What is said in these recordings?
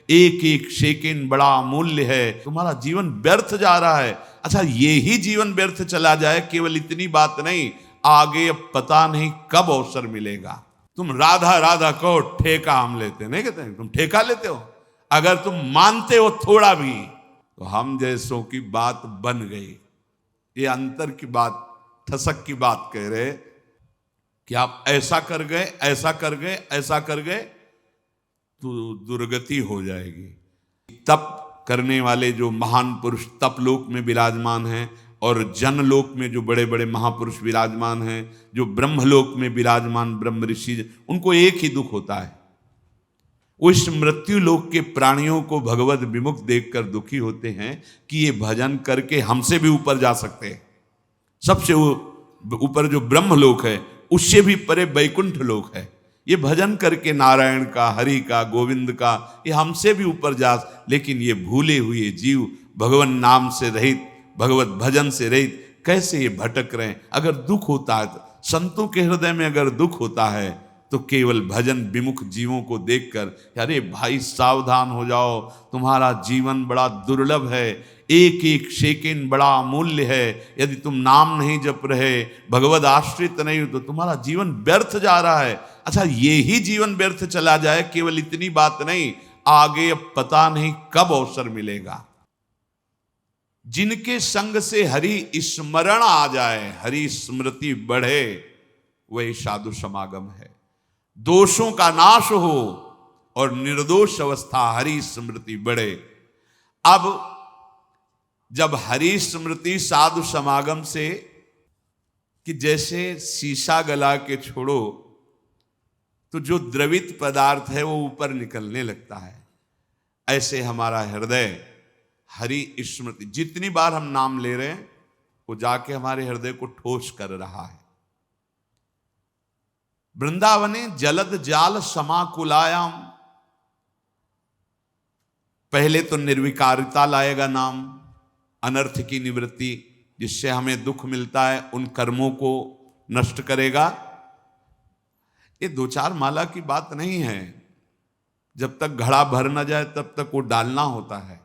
एक एक सेकंड बड़ा अमूल्य है, तुम्हारा जीवन व्यर्थ जा रहा है। अच्छा, ये ही जीवन व्यर्थ चला जाए, केवल इतनी बात नहीं, आगे अब पता नहीं कब अवसर मिलेगा। तुम राधा राधा कहो, ठेका हम लेते नहीं, कहते तुम ठेका लेते हो। अगर तुम मानते हो थोड़ा भी, तो हम जैसों की बात बन गई। ये अंतर की बात, ठसक की बात कह रहे कि आप ऐसा कर गए, ऐसा कर गए, ऐसा कर गए तो दुर्गति हो जाएगी। तप करने वाले जो महान पुरुष तपलोक में विराजमान हैं, और जनलोक में जो बड़े बड़े महापुरुष विराजमान हैं, जो ब्रह्मलोक में विराजमान ब्रह्म ऋषि, उनको एक ही दुख होता है। वो इस मृत्यु लोक के प्राणियों को भगवत विमुख देखकर दुखी होते हैं कि ये भजन करके हमसे भी ऊपर जा सकते हैं। सबसे ऊपर जो ब्रह्मलोक है, उससे भी परे वैकुंठ लोक है। ये भजन करके नारायण का, हरि का, गोविंद का, ये हमसे भी ऊपर जा, लेकिन ये भूले हुए जीव भगवान नाम से रहित, भगवत भजन से रहित कैसे ये भटक रहे हैं। अगर दुख होता है, संतों के हृदय में अगर दुख होता है, तो केवल भजन विमुख जीवों को देखकर, अरे भाई सावधान हो जाओ, तुम्हारा जीवन बड़ा दुर्लभ है, एक एक सेकंड बड़ा अमूल्य है। यदि तुम नाम नहीं जप रहे, भगवत आश्रित नहीं हो, तो तुम्हारा जीवन व्यर्थ जा रहा है। अच्छा, ये ही जीवन व्यर्थ चला जाए, केवल इतनी बात नहीं, आगे अब पता नहीं कब अवसर मिलेगा। जिनके संग से हरि स्मरण आ जाए, हरि स्मृति बढ़े, वही साधु समागम है। दोषों का नाश हो और निर्दोष अवस्था हरि स्मृति बढ़े। अब जब हरि स्मृति साधु समागम से, कि जैसे शीशा गला के छोड़ो तो जो द्रवित पदार्थ है वो ऊपर निकलने लगता है, ऐसे हमारा हृदय हरि स्मृति, जितनी बार हम नाम ले रहे हैं, वो जाके हमारे हृदय को ठोस कर रहा है। वृंदावने जलद जाल समाकुलायाम, पहले तो निर्विकारिता लाएगा नाम, अनर्थ की निवृत्ति, जिससे हमें दुख मिलता है उन कर्मों को नष्ट करेगा। ये दो चार माला की बात नहीं है। जब तक घड़ा भर न जाए तब तक वो डालना होता है।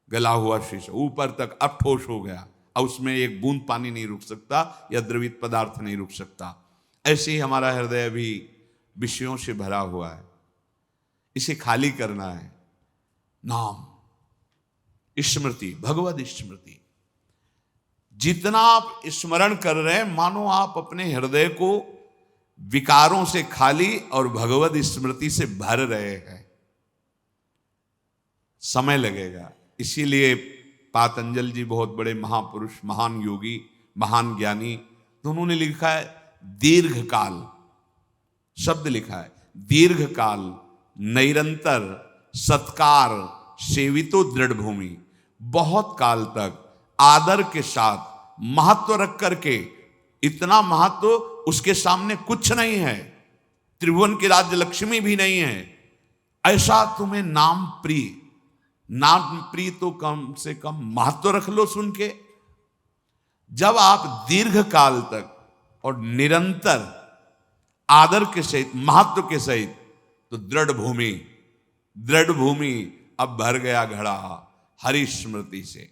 गला हुआ शीशा ऊपर तक अब ठोस हो गया, अब उसमें एक बूंद पानी नहीं रुक सकता या द्रवित पदार्थ नहीं रुक सकता। ऐसे ही हमारा हृदय भी विषयों से भरा हुआ है, इसे खाली करना है। नाम, स्मृति, भगवत स्मृति, जितना आप स्मरण कर रहे हैं, मानो आप अपने हृदय को विकारों से खाली और भगवत स्मृति से भर रहे हैं। समय लगेगा। इसीलिए पातंजल जी बहुत बड़े महापुरुष, महान योगी, महान ज्ञानी, तो उन्होंने लिखा है दीर्घ काल, शब्द लिखा है दीर्घ काल, निरंतर सत्कार सेवितो दृढ़ भूमि, बहुत काल तक आदर के साथ महत्व रख करके, इतना महत्व उसके सामने कुछ नहीं है, त्रिभुवन की राज्य लक्ष्मी भी नहीं है, ऐसा तुम्हें नाम प्रिय, नाम प्रिय तो कम से कम महत्व रख लो सुन के। जब आप दीर्घ काल तक और निरंतर आदर के सहित, महत्व के सहित, तो दृढ़ भूमि, दृढ़ भूमि अब भर गया घड़ा हरि स्मृति से।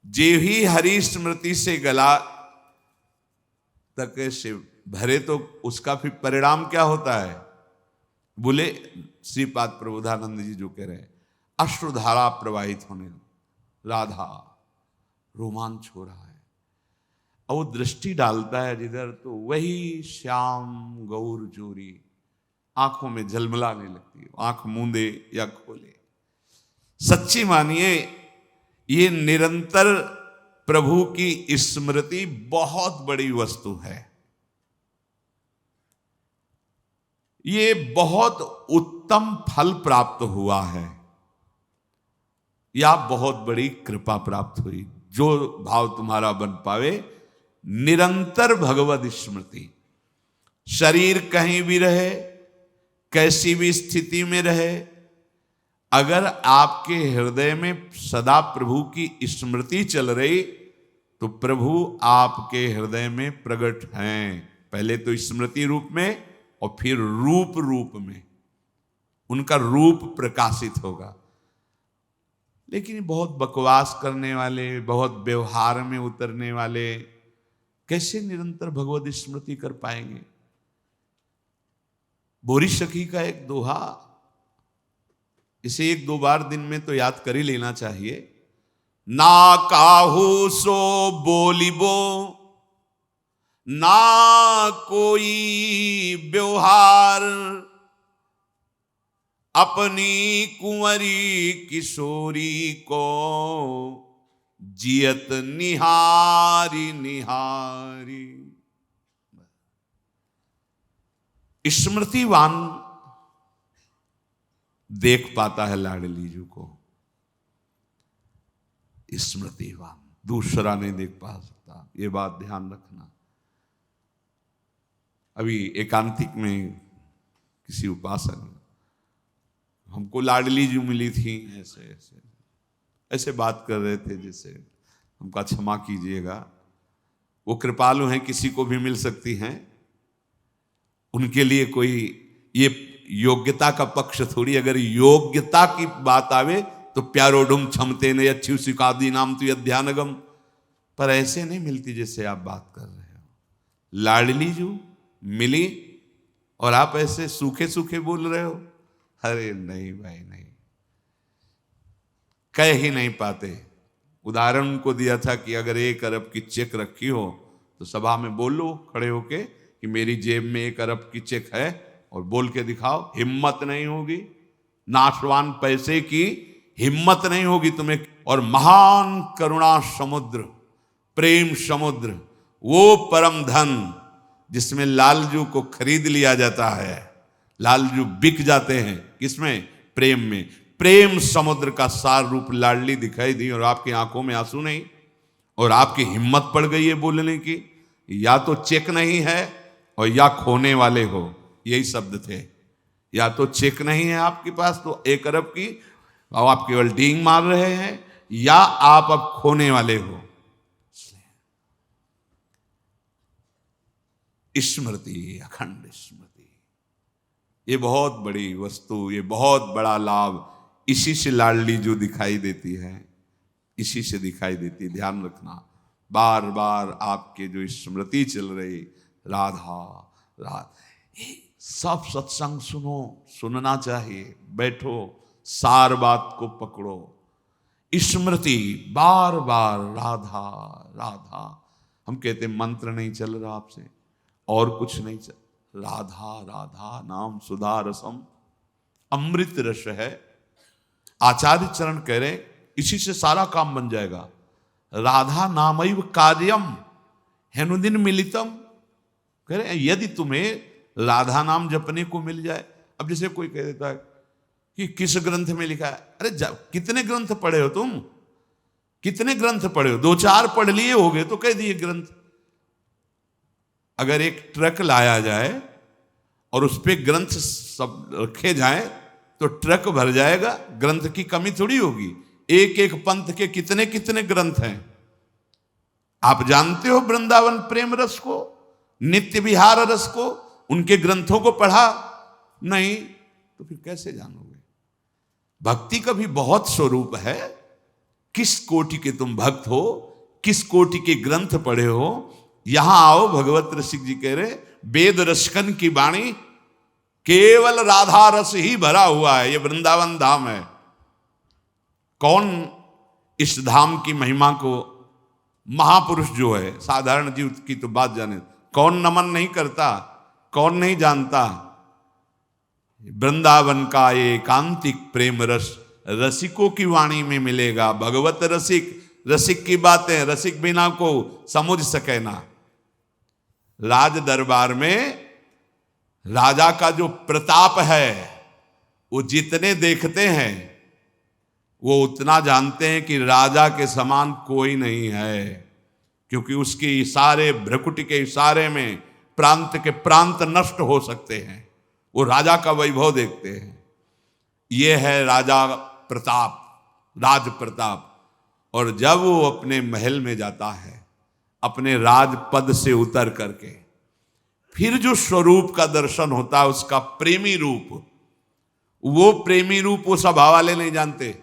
जे ही हरि स्मृति से गला तक से भरे, तो उसका फिर परिणाम क्या होता है? बोले श्रीपाद प्रबोधानंद जी जो कह रहे हैं, अश्रुधारा प्रवाहित होने, राधा रोमांच हो रहा है। और वो दृष्टि डालता है जिधर, तो वही श्याम गौर जोरी आंखों में झलमलाने लगती है, आंख मूंदे या खोले। सच्ची मानिए, ये निरंतर प्रभु की स्मृति बहुत बड़ी वस्तु है। ये बहुत उत्तम फल प्राप्त हुआ है, या बहुत बड़ी कृपा प्राप्त हुई। जो भाव तुम्हारा बन पावे, निरंतर भगवत स्मृति, शरीर कहीं भी रहे, कैसी भी स्थिति में रहे, अगर आपके हृदय में सदा प्रभु की स्मृति चल रही, तो प्रभु आपके हृदय में प्रकट हैं। पहले तो स्मृति रूप में और फिर रूप रूप में। उनका रूप प्रकाशित होगा। लेकिन बहुत बकवास करने वाले, बहुत व्यवहार में उतरने वाले कैसे निरंतर भगवत स्मृति कर पाएंगे? बोरी सखी का एक दोहा, इसे 1-2 बार दिन में तो याद कर ही लेना चाहिए। ना काहू सो बोलिबो, ना कोई व्यवहार, अपनी कुंवरी किशोरी को जियत निहारी निहारी। स्मृतिवान देख पाता है लाडली जी को, स्मृतिवान दूसरा नहीं देख पा सकता, ये बात ध्यान रखना। अभी एकांतिक में किसी उपासक हमको लाडली जी मिली थी, ऐसे ऐसे ऐसे बात कर रहे थे, जैसे हमका क्षमा कीजिएगा, वो कृपालु हैं, किसी को भी मिल सकती हैं, उनके लिए कोई ये योग्यता का पक्ष थोड़ी। अगर योग्यता की बात आवे तो प्यारोडुम क्षमते ने अच्छी सिकादी नाम तो अध्यानगम, पर ऐसे नहीं मिलती जैसे आप बात कर रहे हो। लाडली जो मिली और आप ऐसे सूखे सूखे बोल रहे हो, अरे नहीं भाई नहीं, कह ही नहीं पाते। उदाहरण को दिया था कि अगर 1 अरब की चेक रखी हो तो सभा में बोलो खड़े होके कि मेरी जेब में 1 अरब की चेक है, और बोल के दिखाओ। हिम्मत नहीं होगी, नाशवान पैसे की हिम्मत नहीं होगी तुम्हें। और महान करुणा समुद्र, प्रेम समुद्र, वो परम धन जिसमें लालजू को खरीद लिया जाता है, लालजू बिक जाते हैं, किसमें? प्रेम में। प्रेम समुद्र का सार रूप लाडली दिखाई दी और आपकी आंखों में आंसू नहीं, और आपकी हिम्मत पड़ गई है बोलने की। या तो चेक नहीं है और या खोने वाले हो, यही शब्द थे। या तो चेक नहीं है आपके पास तो 1 अरब की, और आप केवल डींग मार रहे हैं, या आप अब खोने वाले हो। स्मृति, अखंड स्मृति, ये बहुत बड़ी वस्तु, ये बहुत बड़ा लाभ, इसी से लाडली जो दिखाई देती है, इसी से दिखाई देती है। ध्यान रखना, बार बार आपके जो स्मृति चल रही, राधा राधा, सब सत्संग सुनो, सुनना चाहिए, बैठो, सार बात को पकड़ो। स्मृति बार बार राधा राधा, हम कहते मंत्र नहीं चल रहा आपसे, और कुछ नहीं चल, राधा राधा नाम सुधा रसम, अमृत रस है। आचार्य चरण कह रहे इसी से सारा काम बन जाएगा। राधा नामैव कार्यम हेनुदिन मिलितम, कह रहे यदि तुम्हें राधा नाम जपने को मिल जाए। अब जैसे कोई कह देता है कि किस ग्रंथ में लिखा है, अरे कितने ग्रंथ पढ़े हो तुम, कितने ग्रंथ पढ़े हो? 2-4 पढ़ लिए होगे तो कह दिए ग्रंथ। अगर एक ट्रक लाया जाए और उस पे ग्रंथ सब रखे जाए तो ट्रक भर जाएगा, ग्रंथ की कमी थोड़ी होगी। एक एक पंथ के कितने कितने ग्रंथ हैं। आप जानते हो वृंदावन प्रेम रस को, नित्य विहार रस को, उनके ग्रंथों को पढ़ा नहीं तो फिर कैसे जानोगे? भक्ति का भी बहुत स्वरूप है। किस कोटि के तुम भक्त हो, किस कोटि के ग्रंथ पढ़े हो, यहां आओ। भगवत रसिक जी कह रहे वेद रसकन की वाणी, केवल राधा रस ही भरा हुआ है। ये वृंदावन धाम है। कौन इस धाम की महिमा को, महापुरुष जो है, साधारण जीव की तो बात जाने, कौन नमन नहीं करता, कौन नहीं जानता? वृंदावन का एकांतिक प्रेम रस रसिकों की वाणी में मिलेगा। भगवत रसिक, रसिक की बातें रसिक बिना को समझ सके ना। राज दरबार में राजा का जो प्रताप है, वो जितने देखते हैं वो उतना जानते हैं कि राजा के समान कोई नहीं है, क्योंकि उसके इशारे, भ्रकुटी के इशारे में प्रांत के प्रांत नष्ट हो सकते हैं। वो राजा का वैभव देखते हैं। ये है राजा प्रताप, राज प्रताप। और जब वो अपने महल में जाता है, अपने राजपद से उतर करके, फिर जो स्वरूप का दर्शन होता है, उसका प्रेमी रूप, वो प्रेमी रूप वो सभा वाले नहीं जानते,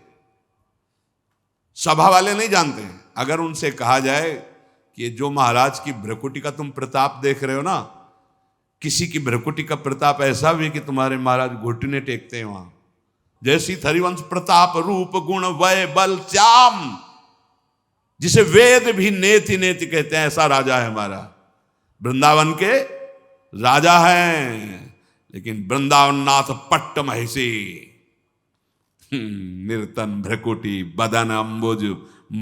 सभा वाले नहीं जानते। अगर उनसे कहा जाए कि जो महाराज की भ्रकुटी का तुम प्रताप देख रहे हो ना, किसी की भ्रकुटी का प्रताप ऐसा भी कि तुम्हारे महाराज घुटने टेकते हैं वहां, जैसी हरिवंश प्रताप रूप गुण वय बल श्याम, जिसे वेद भी नेति नेति कहते हैं, ऐसा राजा है हमारा। वृंदावन के राजा हैं, लेकिन वृंदावन नाथ पट्ट महिषी, निर्तन भ्रकुटी बदन अंबुज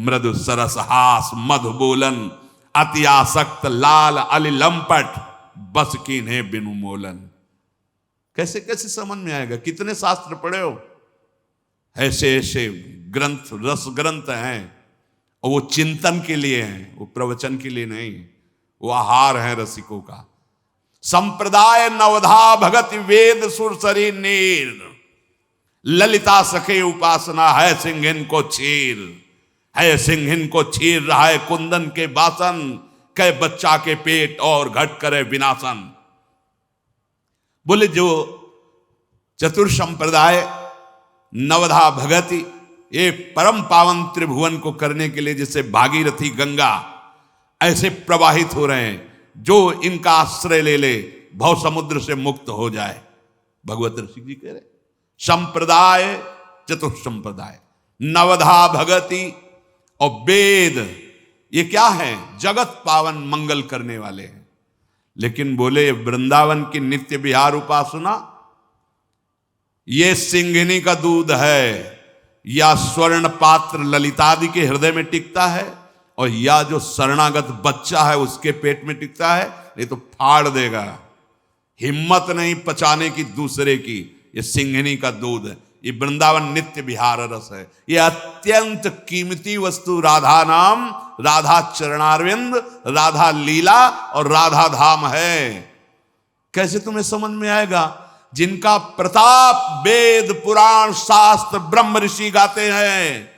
मृदु सरस हास मधु बोलन अति आसक्त लाल अली लंपट बस कीन्हे बिनु मोलन। कैसे कैसे समझ में आएगा? कितने शास्त्र पढ़े हो? ऐसे ऐसे ग्रंथ, रस ग्रंथ हैं, और वो चिंतन के लिए हैं, वो प्रवचन के लिए नहीं, वो आहार है रसिकों का। संप्रदाय नवधा भगत वेद सुरसरी नीर, ललिता सखे उपासना है सिंहिन को चीर, है सिंहिन को चीर रहा है कुंदन के बासन, कै बच्चा के पेट और घट करे विनाशन। बोले जो चतुर संप्रदाय नवधा भगति, ये परम पावन त्रिभुवन को करने के लिए जैसे भागीरथी गंगा ऐसे प्रवाहित हो रहे हैं, जो इनका आश्रय ले ले भव समुद्र से मुक्त हो जाए। भगवत ऋषि जी कह रहे संप्रदाय चतुर संप्रदाय नवधा भगति और वेद, ये क्या है? जगत पावन मंगल करने वाले हैं। लेकिन बोले वृंदावन की नित्य विहार उपासना, ये सिंहिनी का दूध है, या स्वर्ण पात्र ललितादि के हृदय में टिकता है, और या जो शरणागत बच्चा है उसके पेट में टिकता है, नहीं तो फाड़ देगा। हिम्मत नहीं पचाने की दूसरे की। ये सिंहिनी का दूध है, ये वृंदावन नित्य विहार रस है। ये अत्यंत कीमती वस्तु राधा नाम, राधा चरणारविंद, राधा लीला और राधा धाम है। कैसे तुम्हें समझ में आएगा? जिनका प्रताप वेद पुराण शास्त्र ब्रह्म ऋषि गाते हैं,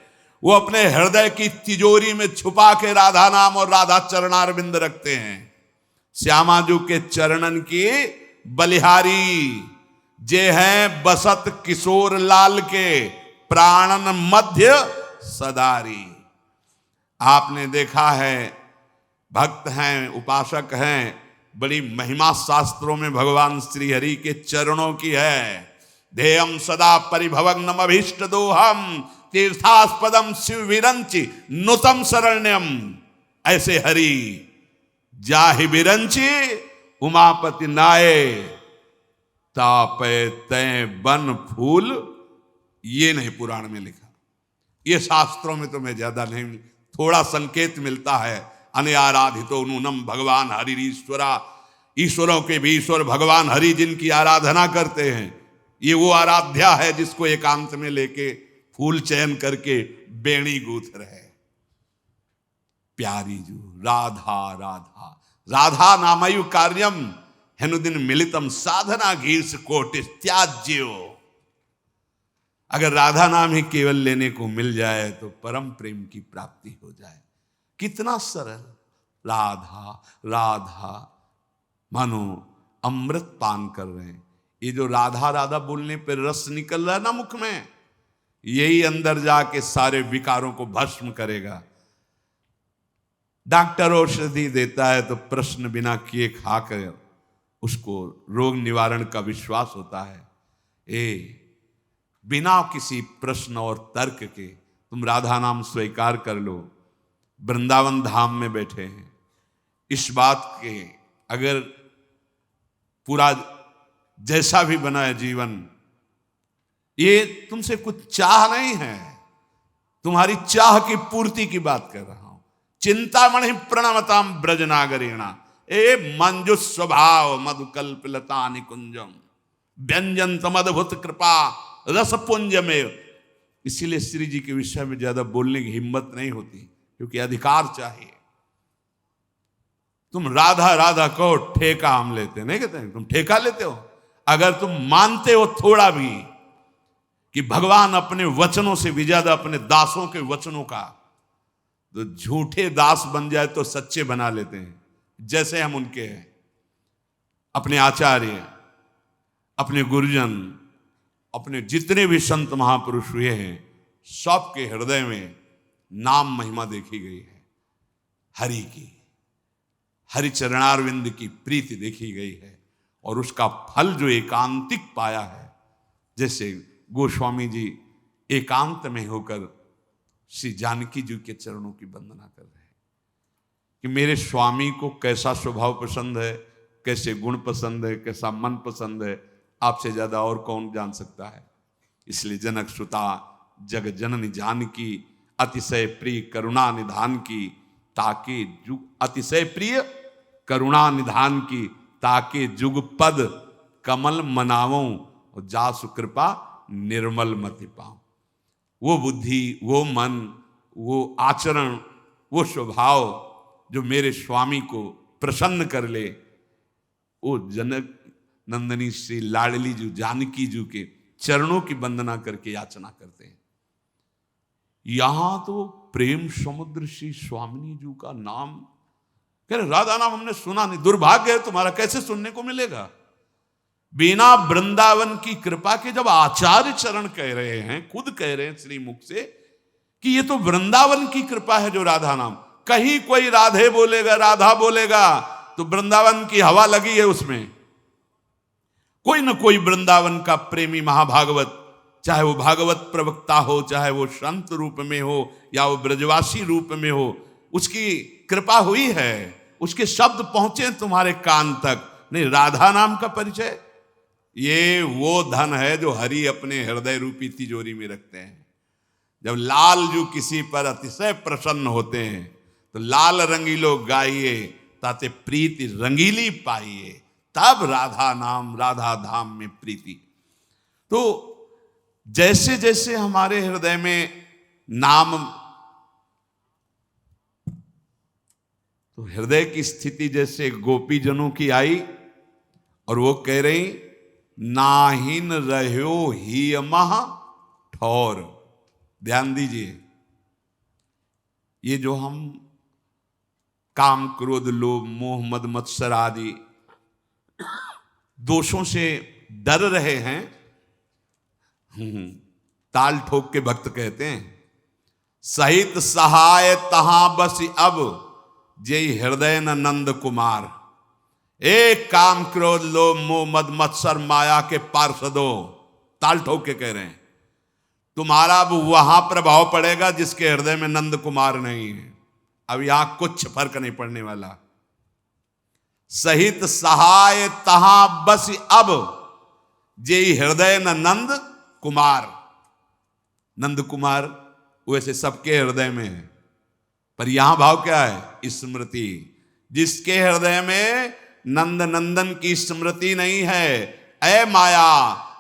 वो अपने हृदय की तिजोरी में छुपा के राधा नाम और राधा चरणारविंद रखते हैं। श्यामाजू के चरणन की बलिहारी जे हैं बसत किशोर लाल के, प्राणन मध्य सदारी। आपने देखा है, भक्त हैं, उपासक हैं, बड़ी महिमा शास्त्रों में भगवान श्री हरि के चरणों की है। ध्येयम सदा परिभवग्नम अभीष्ट दोहम तीर्थास्पदम शिव विरंचि नुतम शरण्यम। ऐसे हरि जाहि विरंचि उमापति नाये, तापे तय बन फूल। ये नहीं पुराण में लिखा, ये शास्त्रों में तो मैं ज्यादा नहीं, थोड़ा संकेत मिलता है। अनआराधितो नूनम भगवान हरि ईश्वरा, ईश्वरों के भी ईश्वर भगवान हरि जिनकी आराधना करते हैं, ये वो आराध्या है जिसको एकांत में लेके फूल चयन करके बेणी गूंथ रहे। प्यारी जू राधा राधा राधा नामयु कार्यम हेनुदिन मिलितम साधना घीर्ष कोटि त्याज्यो। अगर राधा नाम ही केवल लेने को मिल जाए तो परम प्रेम की प्राप्ति हो जाए। कितना सरल, राधा राधा, मानो अमृत पान कर रहे हैं। ये जो राधा राधा बोलने पर रस निकल रहा है ना मुख में, यही अंदर जाके सारे विकारों को भस्म करेगा। डॉक्टर औषधि देता है तो प्रश्न बिना किए खाकर उसको रोग निवारण का विश्वास होता है। बिना किसी प्रश्न और तर्क के तुम राधा नाम स्वीकार कर लो। वृंदावन धाम में बैठे हैं, इस बात के अगर पूरा जैसा भी बना है जीवन, ये तुमसे कुछ चाह नहीं है, तुम्हारी चाह की पूर्ति की बात कर रहा हूं। चिंतामणि प्रणमताम ब्रजनागरीणा, ए मंजु स्वभाव मधुकल्पलता निकुंजम व्यंजन मदभुत कृपा रसपुंज में। इसीलिए श्री जी के विषय में ज्यादा बोलने की हिम्मत नहीं होती, क्योंकि अधिकार चाहिए। तुम राधा राधा कहो, ठेका हम लेते नहीं कहते हैं, तुम ठेका लेते हो। अगर तुम मानते हो थोड़ा भी कि भगवान अपने वचनों से भी ज्यादा अपने दासों के वचनों का, तो झूठे दास बन जाए तो सच्चे बना लेते हैं। जैसे हम उनके हैं, अपने आचार्य, अपने गुरुजन, अपने जितने भी संत महापुरुष हुए हैं सबके हृदय में नाम महिमा देखी गई है, हरि की, हरि चरणारविंद की प्रीति देखी गई है, और उसका फल जो एकांतिक पाया है, जैसे गोस्वामी जी एकांत में होकर श्री जानकी जी के चरणों की वंदना कर रहे हैं कि मेरे स्वामी को कैसा स्वभाव पसंद है, कैसे गुण पसंद है, कैसा मन पसंद है, आपसे ज्यादा और कौन जान सकता है। इसलिए जनक सुता जग जननी जानकी अतिशय प्रिय करुणा निधान की, ताके जुग अतिशय प्रिय करुणा निधान की, ताके जुग पद कमल मनावों और जासु कृपा निर्मल मति पाऊं। वो बुद्धि, वो मन, वो आचरण, वो स्वभाव जो मेरे स्वामी को प्रसन्न कर ले, वो जनक नंदनी श्री लाडली जी जानकी जी के चरणों की वंदना करके याचना करते हैं। यहां तो प्रेम समुद्र श्री स्वामिनी जी का नाम कह रहे, राधा नाम हमने सुना नहीं, दुर्भाग्य है तुम्हारा, कैसे सुनने को मिलेगा। बिना वृंदावन की कृपा के जब आचार्य चरण कह रहे हैं, खुद कह रहे हैं श्री मुख से कि ये तो वृंदावन की कृपा है जो राधा नाम, कहीं कोई राधे बोलेगा, राधा बोलेगा तो वृंदावन की हवा लगी है उसमें। कोई ना कोई वृंदावन का प्रेमी महाभागवत, चाहे वो भागवत प्रवक्ता हो, चाहे वो संत रूप में हो या वो ब्रजवासी रूप में हो, उसकी कृपा हुई है, उसके शब्द पहुंचे तुम्हारे कान तक। नहीं, राधा नाम का परिचय ये वो धन है जो हरि अपने हृदय रूपी तिजोरी में रखते हैं। जब लाल जो किसी पर अतिशय प्रसन्न होते हैं तो लाल रंगीलो गाइए ताते प्रीति रंगीली पाइए, तब राधा नाम राधा धाम में प्रीति। तो जैसे जैसे हमारे हृदय में नाम, तो हृदय की स्थिति जैसे गोपी जनों की आई और वो कह रही नाहिन रह्यो ही महा ठौर। ध्यान दीजिए, ये जो हम काम क्रोध लोभ मोह मद मत्सर आदि दोषों से डर रहे हैं, ताल ठोक के भक्त कहते हैं सहित सहाय तहां बस अब जय हृदय न नंद कुमार। एक काम क्रोध लोभ मोह मद मत्सर माया के पार्षदों, ताल ठोक के कह रहे हैं तुम्हारा अब वहां प्रभाव पड़ेगा जिसके हृदय में नंद कुमार नहीं है। अब यहां कुछ फर्क नहीं पड़ने वाला। सहित सहाय तहां बस अब जय हृदय न नंद कुमार। नंद कुमार वैसे सबके हृदय में है, पर यहां भाव क्या है? स्मृति। जिसके हृदय में नंद नंदन की स्मृति नहीं है, ऐ माया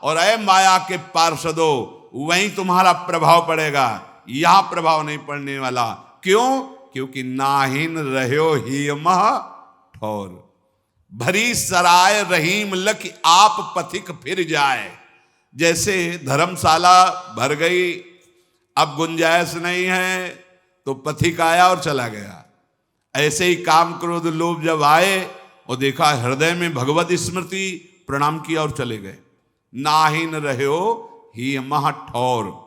और ऐ माया के पार्षदों, वहीं तुम्हारा प्रभाव पड़ेगा, यहां प्रभाव नहीं पड़ने वाला। क्यों? क्योंकि नाहिन रह्यो ही मह ठौर। भरी सराय रहीम लख आप पथिक फिर जाए। जैसे धर्मशाला भर गई, अब गुंजाइश नहीं है तो पथिक आया और चला गया। ऐसे ही काम क्रोध लोभ जब आए और देखा हृदय में भगवत स्मृति, प्रणाम किया और चले गए। नाहिन रह्यो ही मह ठौर।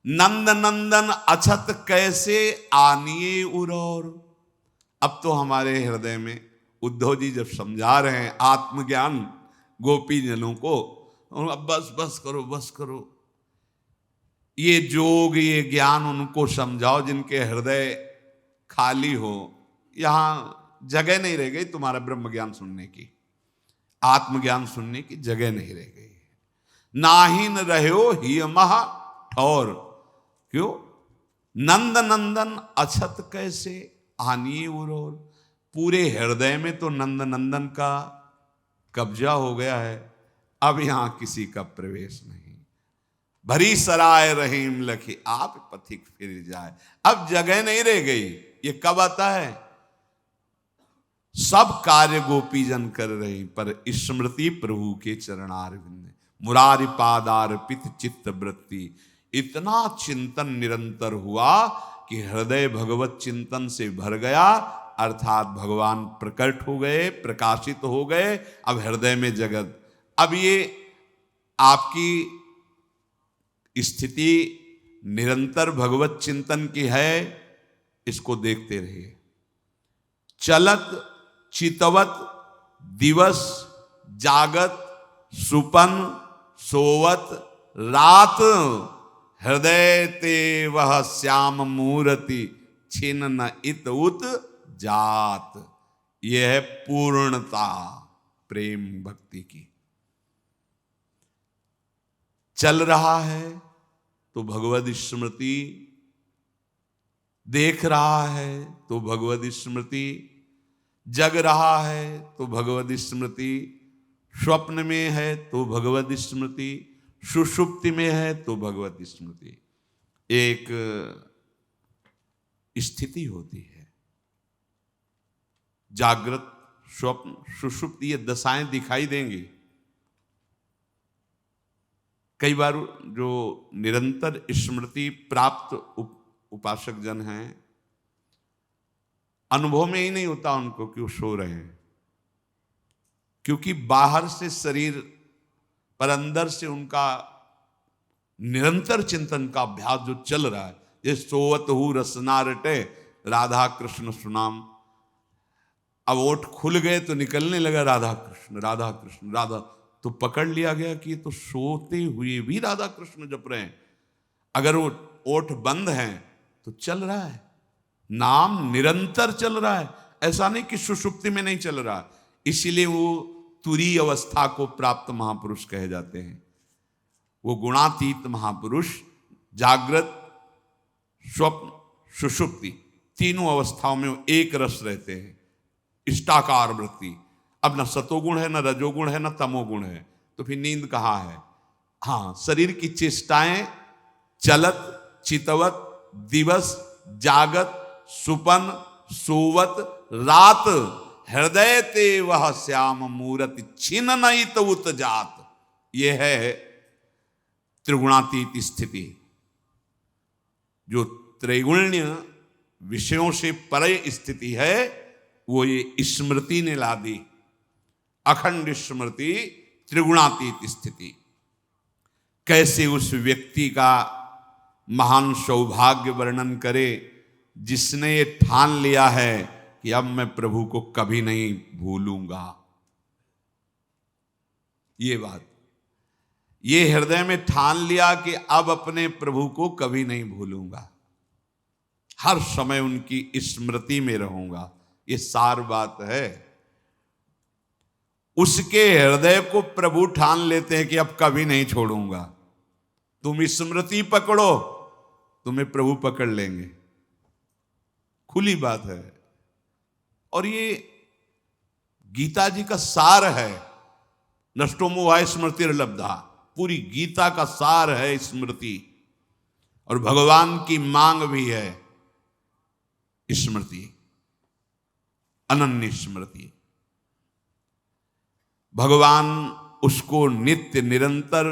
नंद नंदन अछत कैसे आनिए उरौर। अब तो हमारे हृदय में उद्धव जी जब समझा रहे हैं आत्मज्ञान गोपी जनों को, अब बस बस करो, बस करो, ये जोग ये ज्ञान उनको समझाओ जिनके हृदय खाली हो। यहां जगह नहीं रह गई तुम्हारा ब्रह्म ज्ञान सुनने की, आत्मज्ञान सुनने की जगह नहीं रह गई। नाहिन रह्यो ही महा ठौर। क्यों? नंद नंदन अछत कैसे आनिए उरौर। पूरे हृदय में तो नंद नंदन का कब्जा हो गया है, अब यहां किसी का प्रवेश नहीं। भरी सराय रहीम लखी आप पथिक फिर जाए। अब जगह नहीं रह गई। ये कब आता है? सब कार्य गोपी जन कर रहे, पर स्मृति प्रभु के चरणारविंद, मुरारी पादार्पित चित्त वृत्ति। इतना चिंतन निरंतर हुआ कि हृदय भगवत चिंतन से भर गया, अर्थात भगवान प्रकट हो गए, प्रकाशित हो गए। अब हृदय में जगत, अब ये आपकी स्थिति निरंतर भगवत चिंतन की है, इसको देखते रहिए। चलत चितवत दिवस जागत सुपन सोवत रात, हृदय ते वह श्याम मूर्ति छिन न इत उत जात। यह है पूर्णता प्रेम भक्ति की। चल रहा है तो भगवद स्मृति, देख रहा है तो भगवद स्मृति, जग रहा है तो भगवद स्मृति, स्वप्न में है तो भगवद स्मृति, सुषुप्ति में है तो भगवद स्मृति। एक स्थिति होती है, जागृत स्वप्न सुषुप्ति, ये दशाएं दिखाई देंगी। कई बार जो निरंतर स्मृति प्राप्त उपासक जन हैं, अनुभव में ही नहीं होता उनको कि वो सो रहे हैं, क्योंकि बाहर से शरीर पर अंदर से उनका निरंतर चिंतन का अभ्यास जो चल रहा है। ये सोवत हु रसना रटे राधा कृष्ण सुनाम, अब ओठ खुल गए तो निकलने लगा राधा कृष्ण राधा कृष्ण राधा, तो पकड़ लिया गया कि तो सोते हुए भी राधा कृष्ण जप रहे हैं। अगर वो ओठ बंद हैं तो चल रहा है, नाम निरंतर चल रहा है, ऐसा नहीं कि सुषुप्ति में नहीं चल रहा। इसीलिए वो तुरीय अवस्था को प्राप्त महापुरुष कहे जाते हैं। वो गुणातीत महापुरुष जागृत स्वप्न सुषुप्ति तीनों अवस्थाओं में वो एक रस रहते हैं, इष्टाकार वृत्ति। अब न सतोगुण है, न रजोगुण है, न तमोगुण है, तो फिर नींद कहाँ है। हाँ, शरीर की चेष्टाएं चलत चितवत दिवस जागत सुपन सोवत रात, हृदय ते वह श्याम मूर्ति छिन नहीं तो उत जात। यह है त्रिगुणातीत स्थिति, जो त्रैगुण्य विषयों से परे स्थिति है, वो ये स्मृति ने ला दी। अखंड स्मृति त्रिगुणातीत स्थिति। कैसे उस व्यक्ति का महान सौभाग्य वर्णन करे जिसने ये ठान लिया है कि अब मैं प्रभु को कभी नहीं भूलूंगा। ये बात, ये हृदय में ठान लिया कि अब अपने प्रभु को कभी नहीं भूलूंगा, हर समय उनकी स्मृति में रहूंगा। ये सार बात है। उसके हृदय को प्रभु ठान लेते हैं कि अब कभी नहीं छोड़ूंगा। तुम स्मृति पकड़ो, तुम्हें प्रभु पकड़ लेंगे, खुली बात है। और ये गीता जी का सार है। नष्टो मोहाय स्मृतिर्लब्धा, पूरी गीता का सार है स्मृति। और भगवान की मांग भी है स्मृति, अनन्य स्मृति। भगवान उसको नित्य निरंतर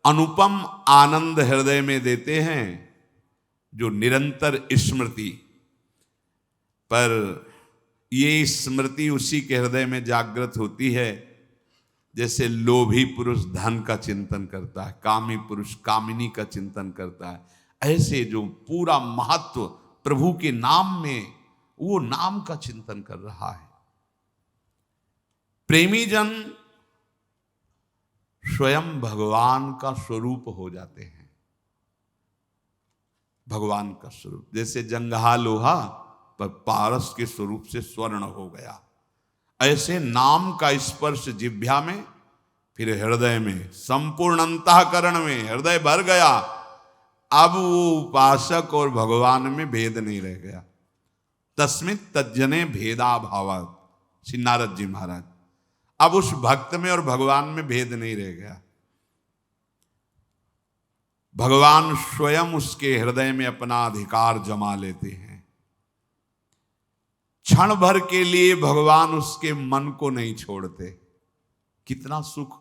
अनुपम आनंद हृदय में देते हैं, जो निरंतर स्मृति। पर ये स्मृति उसी के हृदय में जागृत होती है जैसे लोभी पुरुष धन का चिंतन करता है, कामी पुरुष कामिनी का चिंतन करता है। ऐसे जो पूरा महत्व प्रभु के नाम में, वो नाम का चिंतन कर रहा है। प्रेमी जन स्वयं भगवान का स्वरूप हो जाते हैं। भगवान का स्वरूप, जैसे जंगहा लोहा पर पारस के स्वरूप से स्वर्ण हो गया, ऐसे नाम का स्पर्श जिह्वा में, फिर हृदय में, संपूर्ण अंतःकरण में हृदय भर गया। अब वो उपासक और भगवान में भेद नहीं रह गया। तस्मित् तज्जने भेदा भावात्, श्री नारद जी महाराज। अब उस भक्त में और भगवान में भेद नहीं रह गया। भगवान स्वयं उसके हृदय में अपना अधिकार जमा लेते हैं। क्षण भर के लिए भगवान उसके मन को नहीं छोड़ते। कितना सुख,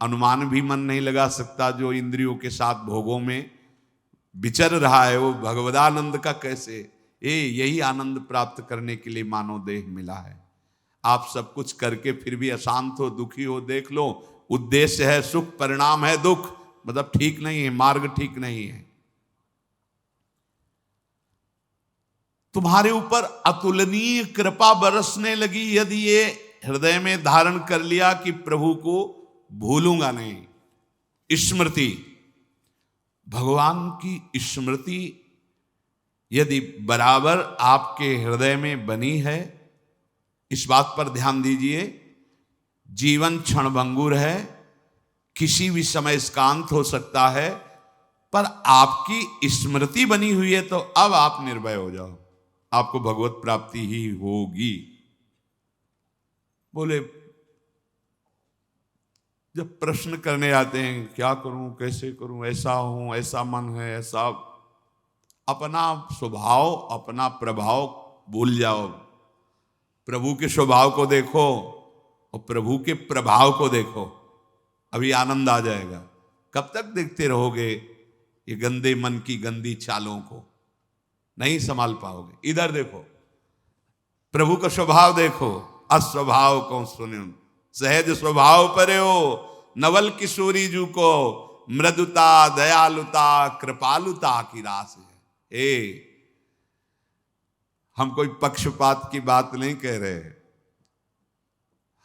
अनुमान भी मन नहीं लगा सकता। जो इंद्रियों के साथ भोगों में विचर रहा है, वो भगवदानंद का कैसे, यही आनंद प्राप्त करने के लिए मानव देह मिला है। आप सब कुछ करके फिर भी अशांत हो, दुखी हो, देख लो, उद्देश्य है सुख, परिणाम है दुख, मतलब ठीक नहीं है, मार्ग ठीक नहीं है। तुम्हारे ऊपर अतुलनीय कृपा बरसने लगी यदि ये हृदय में धारण कर लिया कि प्रभु को भूलूंगा नहीं। स्मृति, भगवान की स्मृति यदि बराबर आपके हृदय में बनी है, इस बात पर ध्यान दीजिए, जीवन क्षणभंगुर है, किसी भी समय इसका अंत हो सकता है, पर आपकी स्मृति बनी हुई है तो अब आप निर्भय हो जाओ, आपको भगवत प्राप्ति ही होगी। बोले जब प्रश्न करने आते हैं क्या करूं, कैसे करूं, ऐसा हूं, ऐसा मन है, ऐसा, अपना स्वभाव, अपना प्रभाव भूल जाओ, प्रभु के स्वभाव को देखो और प्रभु के प्रभाव को देखो, अभी आनंद आ जाएगा। कब तक देखते रहोगे ये गंदे मन की गंदी चालों को, नहीं संभाल पाओगे। इधर देखो, प्रभु का स्वभाव देखो, अस्वभाव को सुनो, सहज स्वभाव परे हो, नवल किशोरी जू को मृदुता, दयालुता, कृपालुता की रास है। हम कोई पक्षपात की बात नहीं कह रहे,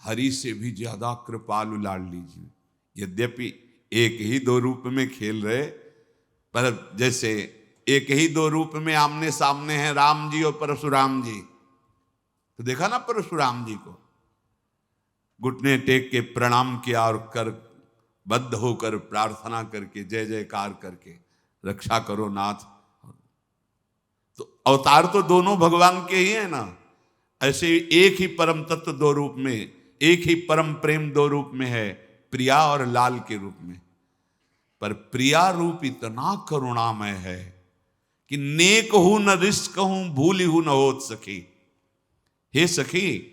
हरि से भी ज्यादा कृपालु लाडली जी, यद्यपि एक ही दो रूप में खेल रहे, पर जैसे एक ही दो रूप में आमने सामने हैं राम जी और परशुराम जी, तो देखा ना परशुराम जी को घुटने टेक के प्रणाम किया और कर बद्ध होकर प्रार्थना करके जय जयकार करके रक्षा करो नाथ। तो अवतार तो दोनों भगवान के ही है ना, ऐसे एक ही परम तत्व दो रूप में, एक ही परम प्रेम दो रूप में है, प्रिया और लाल के रूप में। पर प्रिया रूप इतना करुणामय है कि नेक हूं न रिश्क हूं, भूली हूं न होत सखी। हे सखी,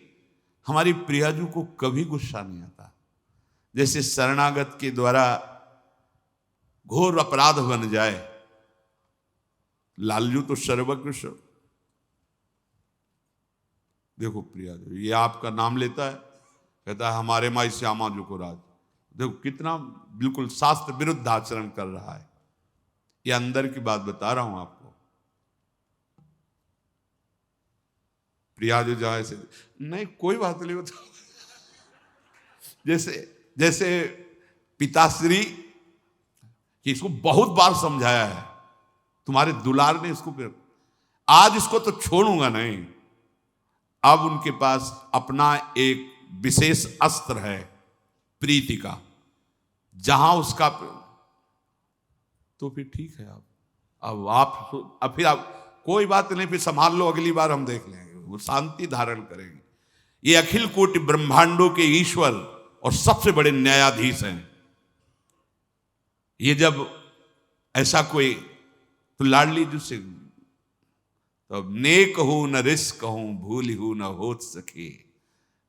हमारी प्रियाजू को कभी गुस्सा नहीं आता। जैसे शरणागत के द्वारा घोर अपराध बन जाए, लालजू तो सर्वकृष्ण, देखो प्रियाजू ये आपका नाम लेता है, कहता है हमारे माई श्यामा जू को राज, देखो कितना बिल्कुल शास्त्र विरुद्ध आचरण कर रहा है। ये अंदर की बात बता रहा हूं आपको। प्रियाजू जाए से नहीं, कोई बात नहीं होता। जैसे पिताश्री कि इसको बहुत बार समझाया है, तुम्हारे दुलार ने इसको, आज इसको तो छोड़ूंगा नहीं। अब उनके पास अपना एक विशेष अस्त्र है प्रीति का, जहां उसका, तो फिर ठीक है। अब फिर आप कोई बात नहीं, फिर संभाल लो, अगली बार हम देख लेंगे, वो शांति धारण करेंगे। ये अखिल कोटि ब्रह्मांडों के ईश्वर और सबसे बड़े न्यायाधीश हैं। ये जब ऐसा कोई, तो लाडली जी से तो नेक हूं न रिश्क हूं, भूली हूं न होत सके,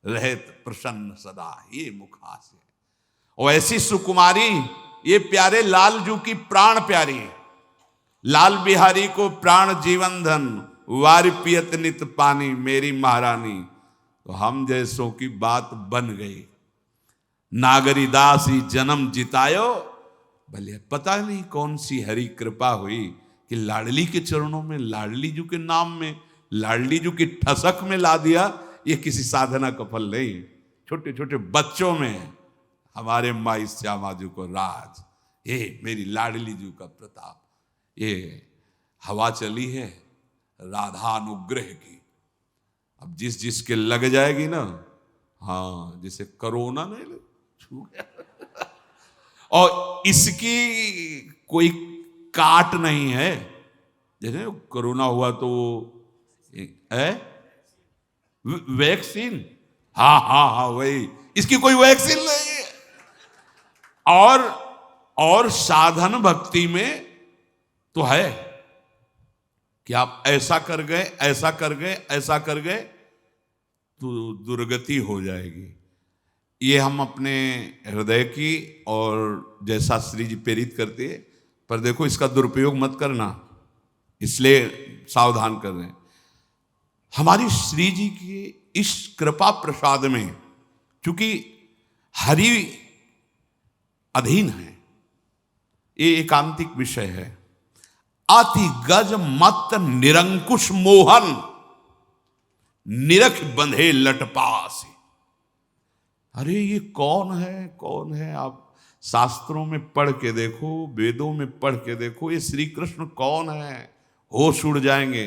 रहत प्रसन्न सदा ये मुखास है। और ऐसी सुकुमारी, ये प्यारे लालजू की प्राण प्यारी, लाल बिहारी को प्राण जीवन धन, वारि पियत नित पानी मेरी महारानी। तो हम जैसों की बात बन गई। नागरी दासी जन्म जितायो, भले पता नहीं कौन सी हरी कृपा हुई कि लाडली के चरणों में, लाडली जू के नाम में, लाडली जू की ठसक में ला दिया। ये किसी साधना का फल नहीं, छोटे छोटे बच्चों में हमारे माई श्यामा जू को राज, ये मेरी लाडली जू का प्रताप। ये हवा चली है राधा अनुग्रह की, अब जिस जिसके लग जाएगी ना, हाँ जैसे कोरोना नहीं छू गया और इसकी कोई काट नहीं है। जैसे कोरोना हुआ तो वैक्सीन, हाँ हाँ हाँ वही, इसकी कोई वैक्सीन नहीं है। और साधन भक्ति में तो है कि आप ऐसा कर गए, ऐसा कर गए, ऐसा कर गए तो दुर्गति हो जाएगी। ये हम अपने हृदय की और जैसा श्री जी प्रेरित करते हैं, पर देखो इसका दुरुपयोग मत करना, इसलिए सावधान कर रहे हैं। हमारी श्री जी की इस कृपा प्रसाद में, चूंकि हरि अधीन है। ये एकांतिक विषय है। अति गज मत निरंकुश मोहन, निरख बंधे लटपास। अरे ये कौन है, कौन है? आप शास्त्रों में पढ़ के देखो, वेदों में पढ़ के देखो, ये श्री कृष्ण कौन है, होश उड़ जाएंगे।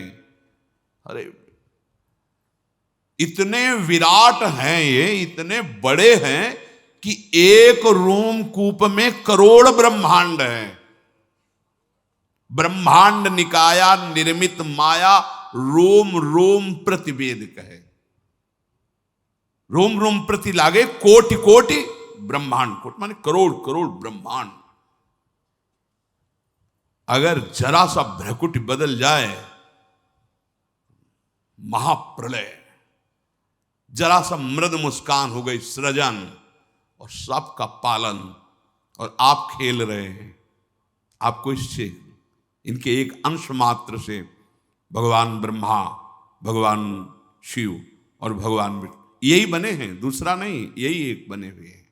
अरे इतने विराट हैं, ये इतने बड़े हैं कि एक रोमकूप में करोड़ ब्रह्मांड है। ब्रह्मांड निकाया निर्मित माया, रोम रोम प्रतिवेद कहे। रोम रोम प्रति लागे कोटि कोटि ब्रह्मांड, कोटि माने करोड़ करोड़ ब्रह्मांड। अगर जरा सा भ्रकुटी बदल जाए, महाप्रलय। जरा सा मृद मुस्कान हो गई, सृजन और सबका पालन, और आप खेल रहे हैं। आपको इससे, इनके एक अंश मात्र से भगवान ब्रह्मा, भगवान शिव और भगवान विष्णु यही बने हैं, दूसरा नहीं, यही एक बने हुए हैं।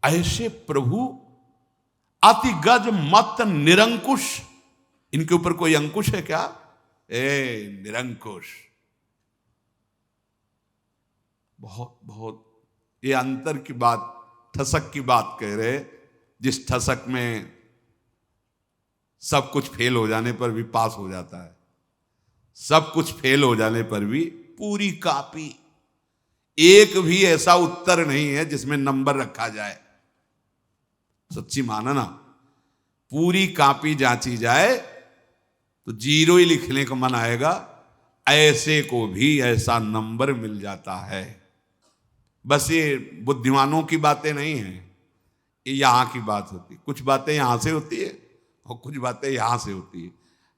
ऐसे प्रभु अति गज मत निरंकुश, इनके ऊपर कोई अंकुश है क्या? निरंकुश। बहुत बहुत ये अंतर की बात, ठसक की बात कह रहे। जिस ठसक में सब कुछ फेल हो जाने पर भी पास हो जाता है, सब कुछ फेल हो जाने पर भी पूरी कॉपी, एक भी ऐसा उत्तर नहीं है जिसमें नंबर रखा जाए। सच्ची माना ना, पूरी कॉपी जांची जाए तो 0 ही लिखने का मन आएगा। ऐसे को भी ऐसा नंबर मिल जाता है। बस ये बुद्धिमानों की बातें नहीं हैं, ये यहाँ की बात होती। कुछ बातें यहाँ से होती है और कुछ बातें यहाँ से होती है।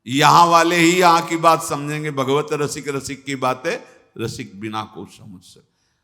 यहाँ वाले ही यहाँ की बात समझेंगे। भगवत रसिक, रसिक की बातें रसिक बिना को समझ सके।